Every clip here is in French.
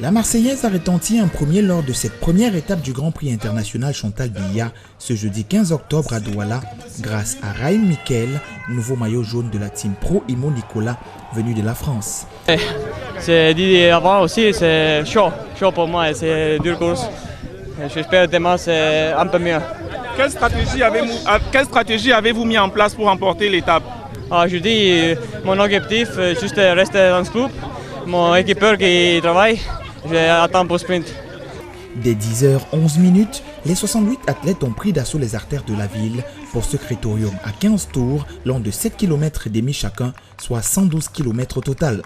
La Marseillaise a retenti en premier lors de cette première étape du Grand Prix international Chantal Biya ce jeudi 15 octobre à Douala grâce à Raïm Michael, nouveau maillot jaune de la team Pro Imo Nicolas venu de la France. C'est dit avant aussi, c'est chaud pour moi et c'est une dure course. J'espère que demain c'est un peu mieux. Quelle stratégie avez-vous mis en place pour remporter l'étape? Je dis, mon objectif, juste rester dans ce groupe. Mon équipeur qui travaille, j'attends pour sprint. Dès 10h11, les 68 athlètes ont pris d'assaut les artères de la ville pour ce critérium à 15 tours, long de 7 km et demi chacun, soit 112 km au total.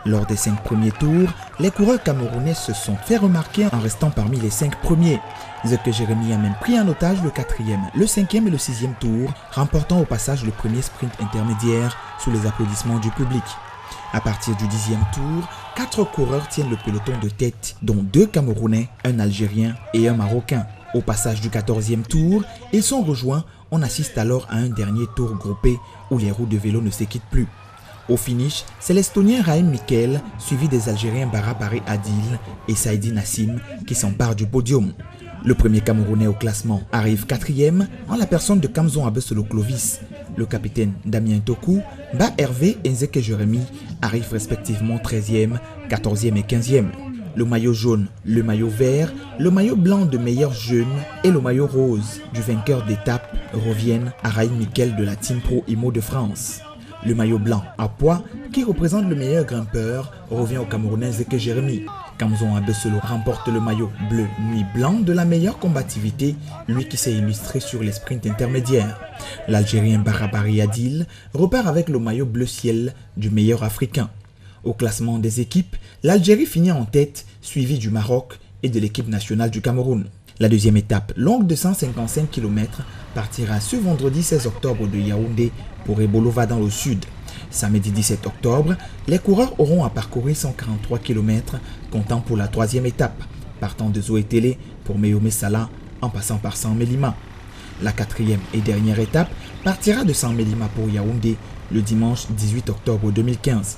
Lors des 5 premiers tours, les coureurs camerounais se sont fait remarquer en restant parmi les 5 premiers. Zeke Jérémy a même pris en otage le 4e, le 5e et le 6e tour, remportant au passage le premier sprint intermédiaire sous les applaudissements du public. À partir du 10e tour, 4 coureurs tiennent le peloton de tête, dont 2 Camerounais, un Algérien et un Marocain. Au passage du 14e tour, ils sont rejoints. On assiste alors à un dernier tour groupé où les roues de vélo ne se quittent plus. Au finish, c'est l'Estonien Raïm Michael, suivi des Algériens Bara Baré Adil et Saïdi Nassim qui s'emparent du podium. Le premier Camerounais au classement arrive 4e en la personne de Kamzon Abesolo Clovis. Le capitaine Damien Tokou, Ba Hervé et Nzeke Jérémy arrivent respectivement 13e, 14e et 15e. Le maillot jaune, le maillot vert, le maillot blanc de meilleur jeune et le maillot rose du vainqueur d'étape reviennent à Raïm Michael de la Team Pro Imo de France. Le maillot blanc à poids, qui représente le meilleur grimpeur, revient au Camerounais Nzeke Jérémy. Kamzon Abesolo remporte le maillot bleu nuit blanc de la meilleure combativité, lui qui s'est illustré sur les sprints intermédiaires. L'Algérien Bara Baré Adil repart avec le maillot bleu ciel du meilleur africain. Au classement des équipes, l'Algérie finit en tête, suivie du Maroc et de l'équipe nationale du Cameroun. La deuxième étape, longue de 155 km, partira ce vendredi 16 octobre de Yaoundé pour Ebolova dans le sud. Samedi 17 octobre, les coureurs auront à parcourir 143 km, comptant pour la troisième étape, partant de Zoé Télé pour Meomé Salah en passant par San Mélima. La quatrième et dernière étape partira de San Mélima pour Yaoundé le dimanche 18 octobre 2015.